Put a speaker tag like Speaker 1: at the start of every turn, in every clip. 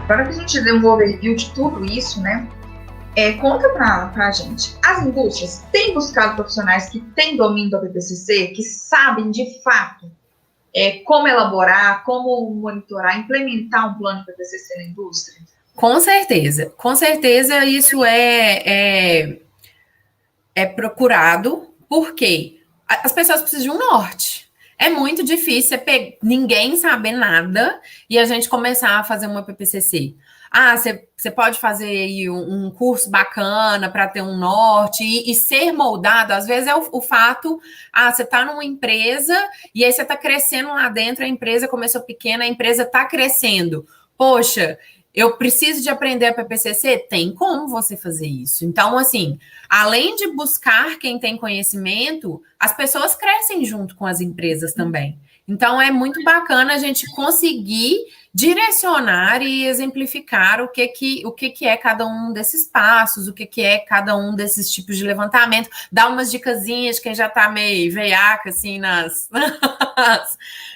Speaker 1: para que a gente dê um overview de tudo isso, né? Conta para a gente, as indústrias têm buscado profissionais que têm domínio do PPCC, que sabem de fato como elaborar, como monitorar, implementar um plano de PPCC na indústria?
Speaker 2: Com certeza isso é procurado, porque as pessoas precisam de um norte. É muito difícil ninguém saber nada e a gente começar a fazer uma PPCC. Você pode fazer aí um curso bacana para ter um norte e ser moldado. Às vezes é o fato, você está numa empresa e aí você está crescendo lá dentro, a empresa começou pequena, a empresa está crescendo. Poxa, eu preciso de aprender a PPCC? Tem como você fazer isso. Então, assim, além de buscar quem tem conhecimento, as pessoas crescem junto com as empresas também. Então, é muito bacana a gente conseguir direcionar e exemplificar o que é cada um desses passos, o que é cada um desses tipos de levantamento, dar umas dicasinhas de quem já está meio veiaca, assim,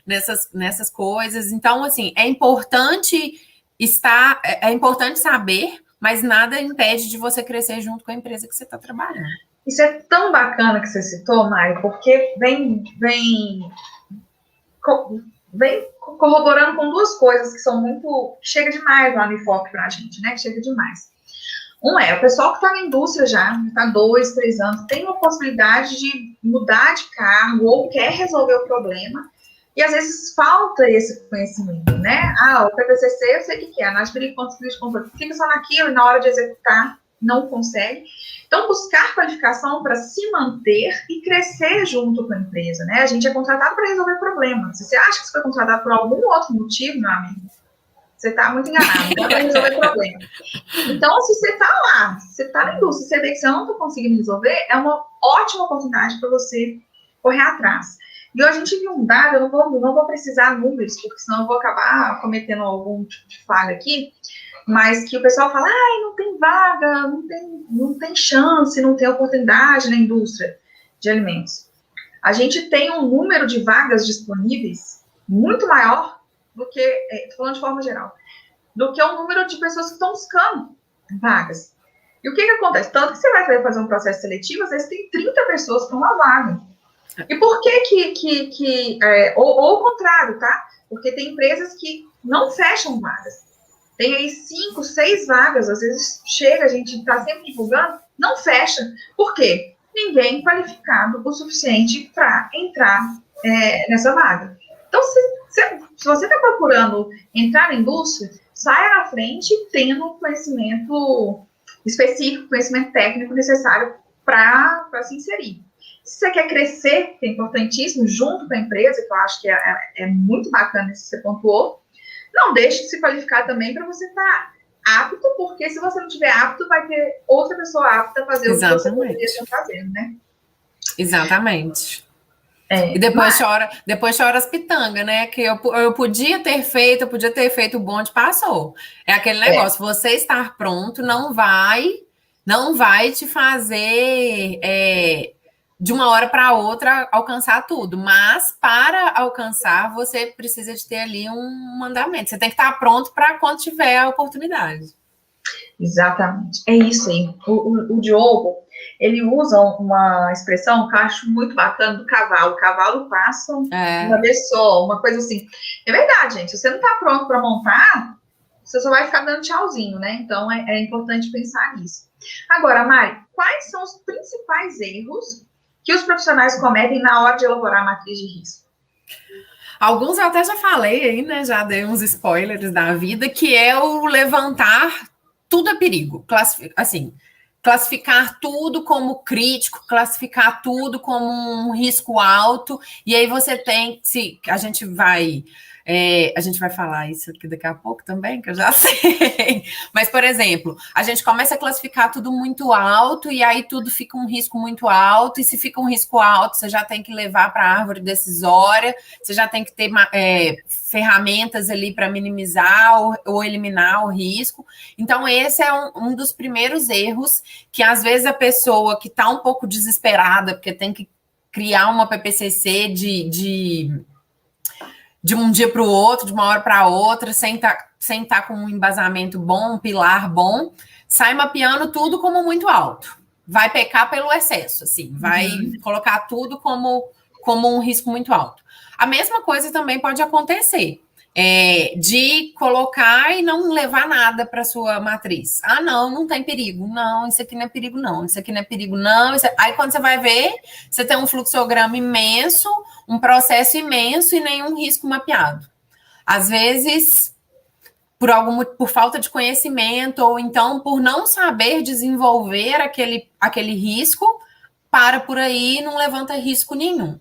Speaker 2: nessas coisas. Então, assim, é importante saber, mas nada impede de você crescer junto com a empresa que você está trabalhando.
Speaker 1: Isso é tão bacana que você citou, Mari, porque vem corroborando com duas coisas que são muito... Chega demais lá no Enfoque para a gente, né? Chega demais. O pessoal que está na indústria já, está 2, 3 anos, tem uma possibilidade de mudar de cargo ou quer resolver o problema, e às vezes falta esse conhecimento, né? O PPCC, eu sei o que é, análise de perigo, fica só naquilo e na hora de executar não consegue. Então, buscar qualificação para se manter e crescer junto com a empresa, né? A gente é contratado para resolver problemas. Se você acha que você foi contratado por algum outro motivo, meu amigo, você está muito enganado, não é para resolver problema. Então, se você está lá, se você está na indústria, você vê que você não está conseguindo resolver, é uma ótima oportunidade para você correr atrás. E hoje a gente viu um dado, eu não vou precisar números, porque senão eu vou acabar cometendo algum tipo de falha aqui, mas que o pessoal fala, não tem vaga, não tem chance, não tem oportunidade na indústria de alimentos. A gente tem um número de vagas disponíveis muito maior do que, estou falando de forma geral, do que o número de pessoas que estão buscando vagas. E o que acontece? Tanto que você vai fazer um processo seletivo, às vezes tem 30 pessoas para uma vaga. E por que ou o contrário, tá? Porque tem empresas que não fecham vagas. Tem aí 5, 6 vagas, às vezes chega, a gente está sempre divulgando, não fecha. Por quê? Ninguém qualificado o suficiente para entrar nessa vaga. Então, se você está procurando entrar na indústria, saia na frente tendo conhecimento específico, conhecimento técnico necessário para se inserir. Se você quer crescer, que é importantíssimo, junto com a empresa, que eu acho que é muito bacana isso que você pontuou, não deixe de se qualificar também para você estar apto, porque se você não estiver apto, vai ter outra pessoa apta a fazer o que você poderia estar fazendo, né?
Speaker 2: Exatamente. E depois chora as pitangas, né? Que eu podia ter feito, o bonde passou. É aquele negócio, você estar pronto não vai te fazer de uma hora para outra alcançar tudo, mas para alcançar você precisa de ter ali um mandamento. Você tem que estar pronto para quando tiver a oportunidade.
Speaker 1: Exatamente, é isso aí. O Diogo, ele usa uma expressão que eu acho muito bacana do cavalo. O cavalo passa uma vez só, uma coisa assim. É verdade, gente. Se você não está pronto para montar, você só vai ficar dando tchauzinho, né? Então, é importante pensar nisso. Agora, Mari, quais são os principais erros que os profissionais cometem na hora de elaborar a matriz de risco?
Speaker 2: Alguns eu até já falei aí, né? Já dei uns spoilers da vida, que é o levantar tudo é perigo. Classificar tudo como crítico, classificar tudo como um risco alto, e aí você tem, a gente vai falar isso aqui daqui a pouco também, que eu já sei. Mas, por exemplo, a gente começa a classificar tudo muito alto, e aí tudo fica um risco muito alto, e se fica um risco alto, você já tem que levar para a árvore decisória, você já tem que ter ferramentas ali para minimizar ou eliminar o risco. Então, esse é um dos primeiros erros que, às vezes, a pessoa que está um pouco desesperada, porque tem que criar uma PPCC de um dia para o outro, de uma hora para outra, sem tá com um embasamento bom, um pilar bom, sai mapeando tudo como muito alto. Vai pecar pelo excesso, assim, vai colocar tudo como um risco muito alto. A mesma coisa também pode acontecer. De colocar e não levar nada para sua matriz. Ah, não tem perigo. Não, isso aqui não é perigo, não. Isso aqui não é perigo, não. Aí, quando você vai ver, você tem um fluxograma imenso, um processo imenso e nenhum risco mapeado. Às vezes, por falta de conhecimento, ou então por não saber desenvolver aquele risco, para por aí e não levanta risco nenhum.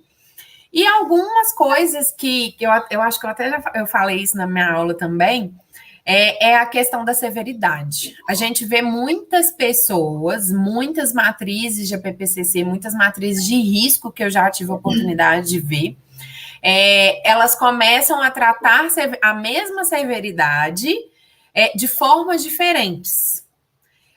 Speaker 2: E algumas coisas que eu acho que eu falei isso na minha aula também, é a questão da severidade. A gente vê muitas pessoas, muitas matrizes de APPCC, muitas matrizes de risco que eu já tive a oportunidade de ver, elas começam a tratar a mesma severidade de formas diferentes.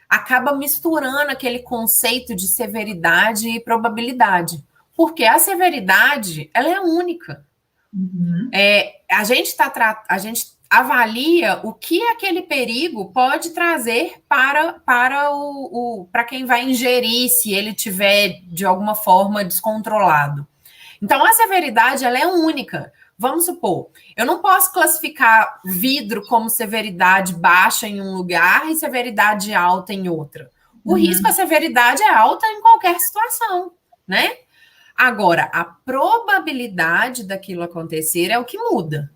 Speaker 2: Acaba misturando aquele conceito de severidade e probabilidade. Porque a severidade, ela é única. A gente avalia o que aquele perigo pode trazer para quem vai ingerir, se ele tiver de alguma forma descontrolado. Então, a severidade, ela é única. Vamos supor, eu não posso classificar vidro como severidade baixa em um lugar e severidade alta em outra. O risco, a severidade é alta em qualquer situação, né? Agora, a probabilidade daquilo acontecer é o que muda.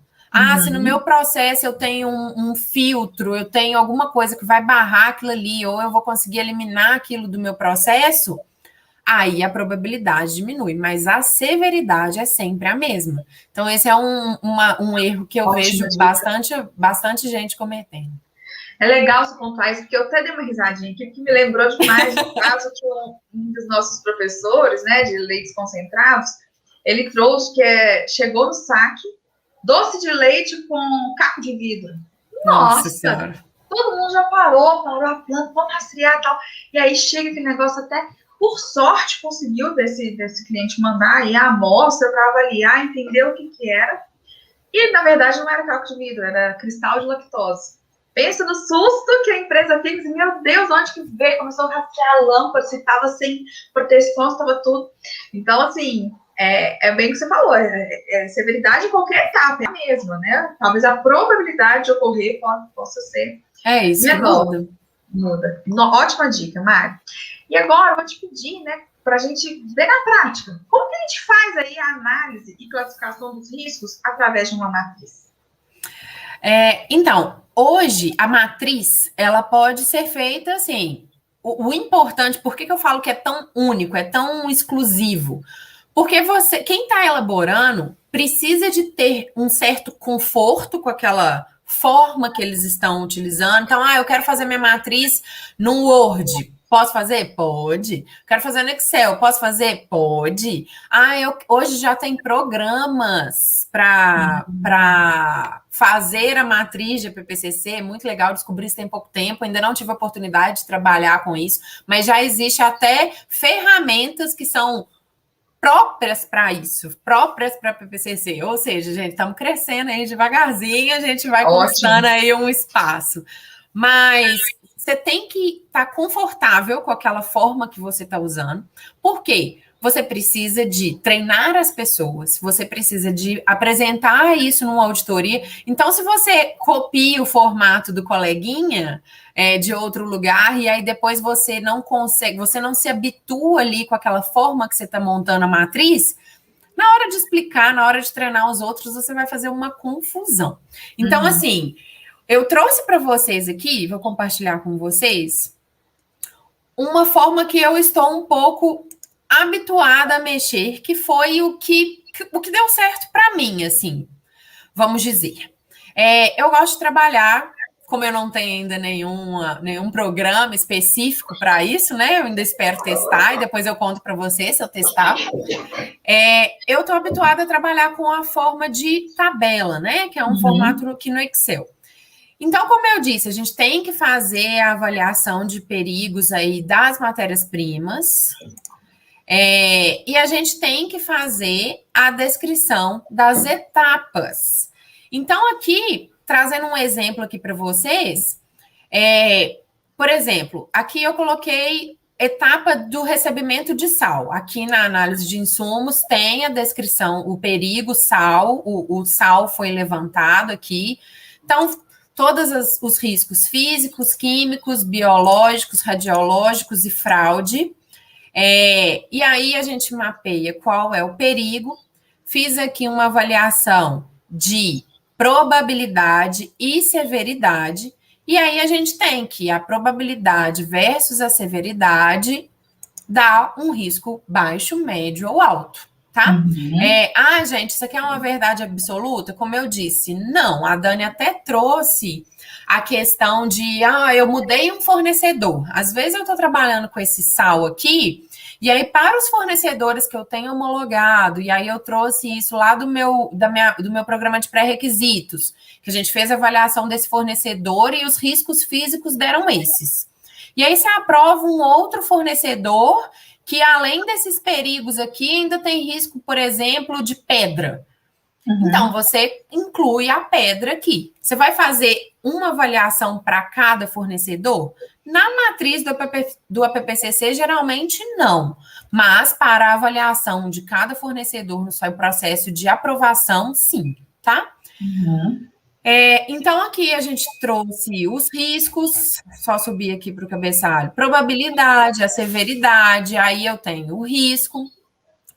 Speaker 2: Se no meu processo eu tenho um filtro, eu tenho alguma coisa que vai barrar aquilo ali, ou eu vou conseguir eliminar aquilo do meu processo, aí a probabilidade diminui, mas a severidade é sempre a mesma. Então, esse é um erro que eu vejo bastante gente cometendo.
Speaker 1: É legal você pontuar isso, porque eu até dei uma risadinha aqui, porque me lembrou demais do caso que um dos nossos professores, né, de leites concentrados, ele trouxe chegou no saque, doce de leite com caco de vidro. Nossa Senhora! Todo mundo já parou a planta, vamos rastrear e tal. E aí chega aquele negócio até, por sorte, conseguiu desse cliente mandar aí a amostra para avaliar, entender o que era. E, na verdade, não era caco de vidro, era cristal de lactose. Pensa no susto que a empresa fez, meu Deus, onde que veio? Começou a rastrear a lâmpada, se estava sem proteção, estava tudo. Então, assim, é bem o que você falou, severidade em qualquer etapa é a mesma, né? Talvez a probabilidade de ocorrer possa ser
Speaker 2: isso
Speaker 1: menor. Muda. Ótima dica, Mari. E agora eu vou te pedir, né, para a gente ver na prática, como que a gente faz aí a análise e classificação dos riscos através de uma matriz?
Speaker 2: Então, hoje, a matriz, ela pode ser feita assim. O importante, por que eu falo que é tão único, é tão exclusivo? Porque quem está elaborando, precisa de ter um certo conforto com aquela forma que eles estão utilizando. Então, eu quero fazer minha matriz no Word. Posso fazer? Pode. Quero fazer no Excel. Posso fazer? Pode. Hoje já tem programas para fazer a matriz de APPCC. É muito legal, descobri isso tem pouco tempo. Ainda não tive a oportunidade de trabalhar com isso, mas já existe até ferramentas que são próprias para isso, próprias para PPCC. Ou seja, gente, estamos crescendo aí devagarzinho, a gente vai conquistando aí um espaço. Mas você tem que estar confortável com aquela forma que você está usando. Por quê? Você precisa de treinar as pessoas, você precisa de apresentar isso numa auditoria. Então, se você copia o formato do coleguinha de outro lugar, e aí depois você não consegue, você não se habitua ali com aquela forma que você está montando a matriz, na hora de explicar, na hora de treinar os outros, você vai fazer uma confusão. Então, assim, eu trouxe para vocês aqui, vou compartilhar com vocês, uma forma que eu estou um pouco habituada a mexer, que foi o que deu certo para mim, assim, vamos dizer. Eu gosto de trabalhar, como eu não tenho ainda nenhum programa específico para isso, né? Eu ainda espero testar e depois eu conto para você se eu testar. Eu estou habituada a trabalhar com a forma de tabela, né? Que é um formato aqui no Excel. Então, como eu disse, a gente tem que fazer a avaliação de perigos aí das matérias-primas. E a gente tem que fazer a descrição das etapas. Então, aqui, trazendo um exemplo aqui para vocês, por exemplo, aqui eu coloquei etapa do recebimento de sal. Aqui na análise de insumos tem a descrição, o perigo, sal, o sal foi levantado aqui. Então, todos os riscos físicos, químicos, biológicos, radiológicos e fraude. E aí a gente mapeia qual é o perigo. Fiz aqui uma avaliação de probabilidade e severidade. E aí a gente tem que a probabilidade versus a severidade dá um risco baixo, médio ou alto, tá? Gente, isso aqui é uma verdade absoluta? Como eu disse, não. A Dani até trouxe a questão de, eu mudei um fornecedor. Às vezes eu estou trabalhando com esse sal aqui, e aí para os fornecedores que eu tenho homologado, e aí eu trouxe isso lá do meu programa de pré-requisitos, que a gente fez a avaliação desse fornecedor e os riscos físicos deram esses. E aí você aprova um outro fornecedor que, além desses perigos aqui, ainda tem risco, por exemplo, de pedra. Então, você inclui a pedra aqui. Você vai fazer uma avaliação para cada fornecedor? Na matriz do APPCC, geralmente não. Mas, para a avaliação de cada fornecedor no seu processo de aprovação, sim, tá? Então, aqui a gente trouxe os riscos, só subir aqui para o cabeçalho, probabilidade, a severidade, aí eu tenho o risco.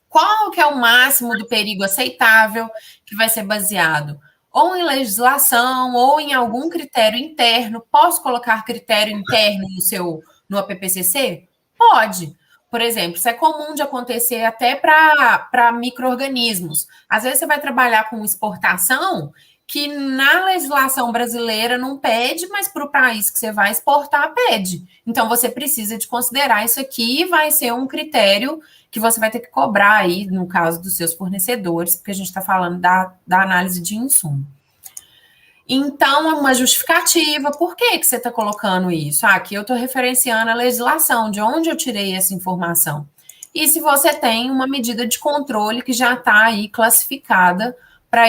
Speaker 2: Qual que é o máximo do perigo aceitável, que vai ser baseado ou em legislação ou em algum critério interno? Posso colocar critério interno no APPCC? Pode. Por exemplo, isso é comum de acontecer até para micro-organismos. Às vezes você vai trabalhar com exportação que na legislação brasileira não pede, mas para o país que você vai exportar, pede. Então, você precisa de considerar isso aqui e vai ser um critério que você vai ter que cobrar aí, no caso dos seus fornecedores, porque a gente está falando da análise de insumo. Então, é uma justificativa. Por que você está colocando isso? Aqui eu estou referenciando a legislação, de onde eu tirei essa informação. E se você tem uma medida de controle que já está aí classificada para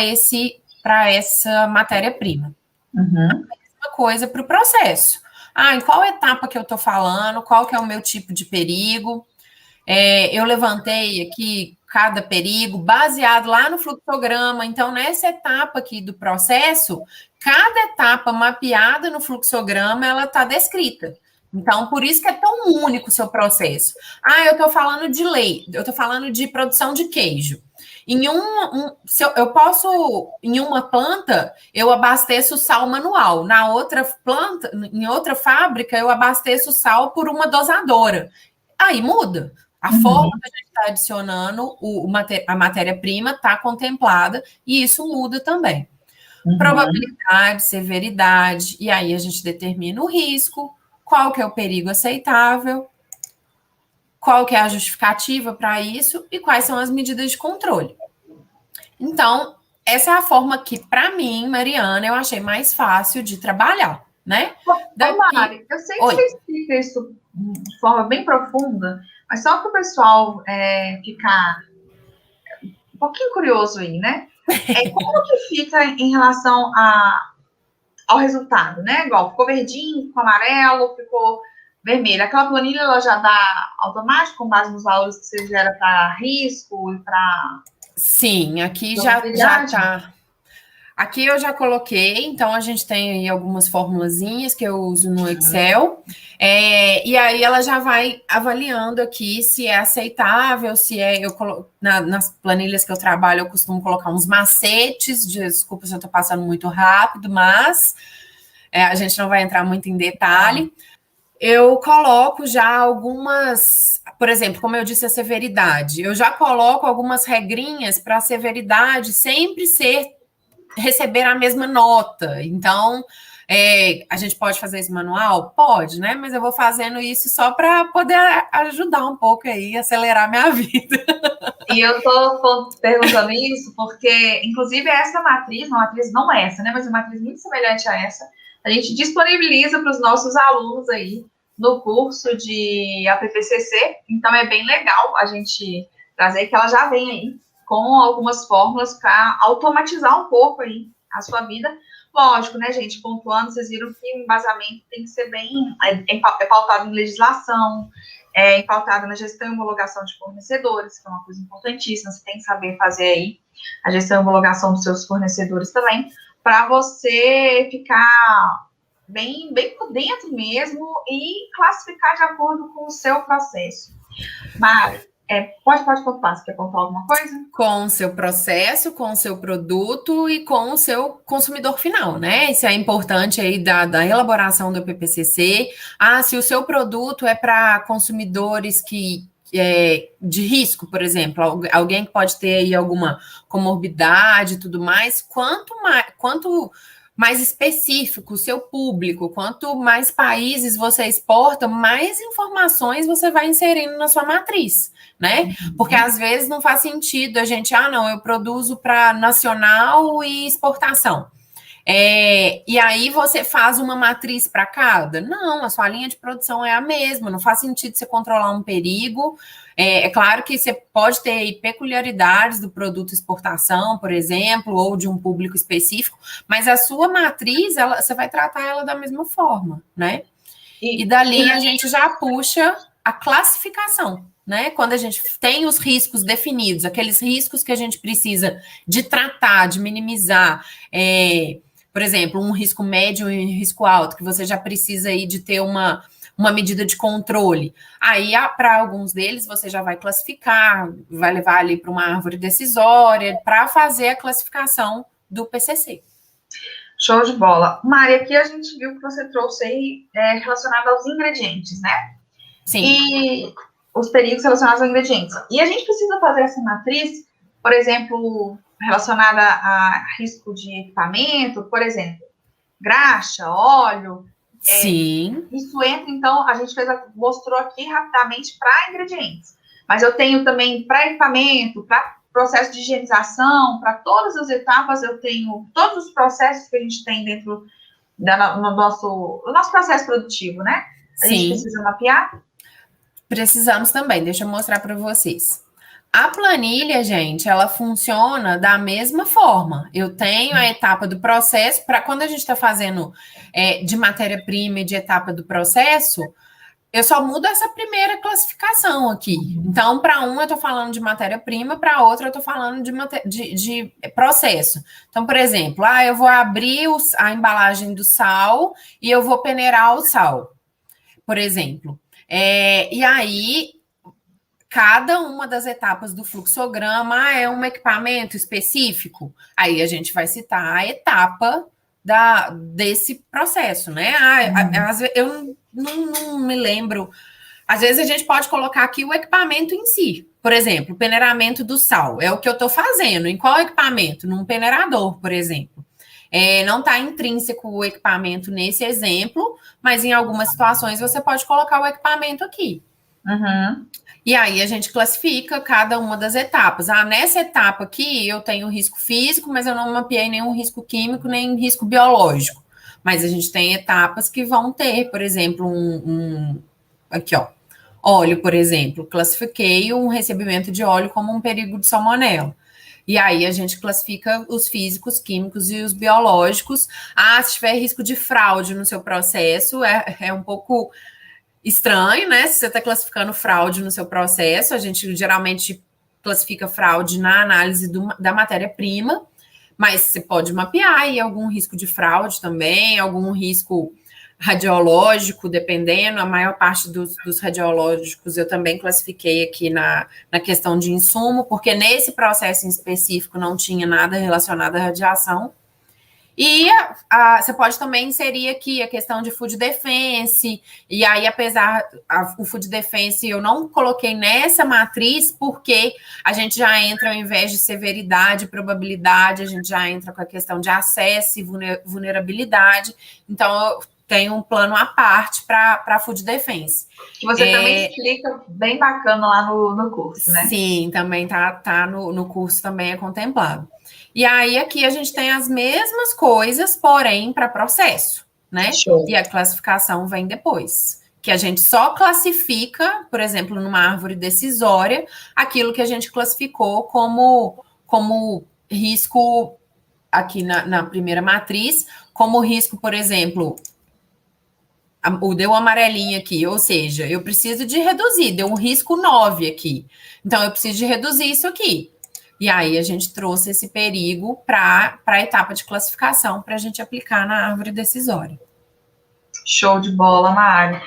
Speaker 2: essa matéria-prima. A mesma coisa para o processo. Em qual etapa que eu estou falando? Qual que é o meu tipo de perigo? Eu levantei aqui cada perigo baseado lá no fluxograma. Então, nessa etapa aqui do processo, cada etapa mapeada no fluxograma, ela está descrita. Então, por isso que é tão único o seu processo. Eu estou falando de leite, eu estou falando de produção de queijo. Em uma planta, eu abasteço sal manual. Na outra planta, em outra fábrica, eu abasteço sal por uma dosadora. Aí muda. A forma que a gente está adicionando a matéria-prima está contemplada e isso muda também. Probabilidade, severidade, e aí a gente determina o risco, qual que é o perigo aceitável, qual que é a justificativa para isso e quais são as medidas de controle. Então, essa é a forma que, para mim, Mariana, eu achei mais fácil de trabalhar, né?
Speaker 1: Mari, eu sei que você explica isso de forma bem profunda, mas só para o pessoal ficar um pouquinho curioso aí, né? Como que fica em relação ao resultado, né? Igual, ficou verdinho, ficou amarelo, ficou vermelho. Aquela planilha, ela já dá automático com base nos valores que você gera para risco e para...
Speaker 2: Sim, aqui já está. Aqui eu já coloquei, então a gente tem aí algumas formulazinhas que eu uso no Excel, e aí ela já vai avaliando aqui se é aceitável, nas planilhas que eu trabalho eu costumo colocar uns macetes, desculpa se eu estou passando muito rápido, mas a gente não vai entrar muito em detalhe. Eu coloco já algumas, por exemplo, como eu disse, a severidade, eu já coloco algumas regrinhas para a severidade sempre receber a mesma nota. Então, a gente pode fazer isso manual? Pode, né? Mas eu vou fazendo isso só para poder ajudar um pouco aí, acelerar minha vida.
Speaker 1: E eu estou perguntando isso porque, inclusive, essa matriz, uma matriz não essa, né? Mas uma matriz muito semelhante a essa, a gente disponibiliza para os nossos alunos aí no curso de APPCC, então é bem legal a gente trazer que ela já vem aí com algumas fórmulas para automatizar um pouco aí a sua vida. Lógico, né, gente, pontuando, vocês viram que o embasamento tem que ser bem, é pautado em legislação, é pautado na gestão e homologação de fornecedores, que é uma coisa importantíssima, você tem que saber fazer aí a gestão e homologação dos seus fornecedores também, para você ficar bem por dentro mesmo e classificar de acordo com o seu processo. Mas, pode pontuar, você quer pontuar alguma coisa?
Speaker 2: Com o seu processo, com o seu produto e com o seu consumidor final, né? Isso é importante aí da elaboração do PPCC. Se o seu produto é para consumidores de risco, por exemplo, alguém que pode ter aí alguma comorbidade e tudo mais, quanto mais específico o seu público, quanto mais países você exporta, mais informações você vai inserindo na sua matriz, né? Porque às vezes não faz sentido a gente, não, eu produzo para nacional e exportação. E aí você faz uma matriz para cada? Não, a sua linha de produção é a mesma, não faz sentido você controlar um perigo. É claro que você pode ter aí peculiaridades do produto exportação, por exemplo, ou de um público específico, mas a sua matriz, você vai tratar ela da mesma forma, né? E dali a gente já puxa a classificação, né? Quando a gente tem os riscos definidos, aqueles riscos que a gente precisa de tratar, de minimizar, por exemplo, um risco médio e um risco alto, que você já precisa aí de ter uma medida de controle. Aí, para alguns deles, você já vai classificar, vai levar ali para uma árvore decisória, para fazer a classificação do PCC.
Speaker 1: Show de bola. Mari, aqui a gente viu que você trouxe aí relacionado aos ingredientes, né?
Speaker 2: Sim.
Speaker 1: E os perigos relacionados aos ingredientes. E a gente precisa fazer essa matriz, por exemplo, relacionada a risco de equipamento, por exemplo, graxa, óleo.
Speaker 2: Sim.
Speaker 1: Isso entra, então, a gente mostrou aqui rapidamente para ingredientes. Mas eu tenho também para equipamento, para processo de higienização, para todas as etapas, eu tenho todos os processos que a gente tem dentro do nosso processo produtivo, né? A gente precisa mapear?
Speaker 2: Precisamos também, deixa eu mostrar para vocês. A planilha, gente, ela funciona da mesma forma. Eu tenho a etapa do processo, para quando a gente está fazendo de matéria-prima e de etapa do processo, eu só mudo essa primeira classificação aqui. Então, para um eu estou falando de matéria-prima, para outra eu estou falando de processo. Então, por exemplo, eu vou abrir a embalagem do sal e eu vou peneirar o sal, por exemplo. E aí, cada uma das etapas do fluxograma é um equipamento específico. Aí a gente vai citar a etapa desse processo, né? Eu não me lembro. Às vezes a gente pode colocar aqui o equipamento em si. Por exemplo, o peneiramento do sal. É o que eu estou fazendo. Em qual equipamento? Num peneirador, por exemplo. Não está intrínseco o equipamento nesse exemplo, mas em algumas situações você pode colocar o equipamento aqui.
Speaker 1: Uhum.
Speaker 2: E aí a gente classifica cada uma das etapas. Nessa etapa aqui eu tenho risco físico, mas eu não mapeei nenhum risco químico, nem risco biológico. Mas a gente tem etapas que vão ter, por exemplo, aqui, ó, óleo, por exemplo. Classifiquei um recebimento de óleo como um perigo de salmonela. E aí a gente classifica os físicos, químicos e os biológicos. Se tiver risco de fraude no seu processo, é um pouco estranho, né? Se você está classificando fraude no seu processo, a gente geralmente classifica fraude na análise da matéria-prima, mas você pode mapear aí algum risco de fraude também, algum risco radiológico, dependendo. A maior parte dos radiológicos eu também classifiquei aqui na questão de insumo, porque nesse processo em específico não tinha nada relacionado à radiação. E você pode também inserir aqui a questão de food defense, e aí, apesar o food defense eu não coloquei nessa matriz, porque a gente já entra, ao invés de severidade e probabilidade, a gente já entra com a questão de acesso e vulnerabilidade. Então, eu tenho um plano à parte para food defense.
Speaker 1: Que você também explica bem bacana lá no curso, né?
Speaker 2: Sim, também tá no curso, também é contemplado. E aí, aqui a gente tem as mesmas coisas, porém, para processo, né?
Speaker 1: Show.
Speaker 2: E a classificação vem depois. que a gente só classifica, por exemplo, numa árvore decisória, aquilo que a gente classificou como risco aqui na primeira matriz, como risco, por exemplo, deu amarelinho aqui, ou seja, eu preciso de reduzir, deu um risco 9 aqui. Então, eu preciso de reduzir isso aqui. E aí, a gente trouxe esse perigo para a etapa de classificação, para a gente aplicar na árvore decisória.
Speaker 1: Show de bola, Mari.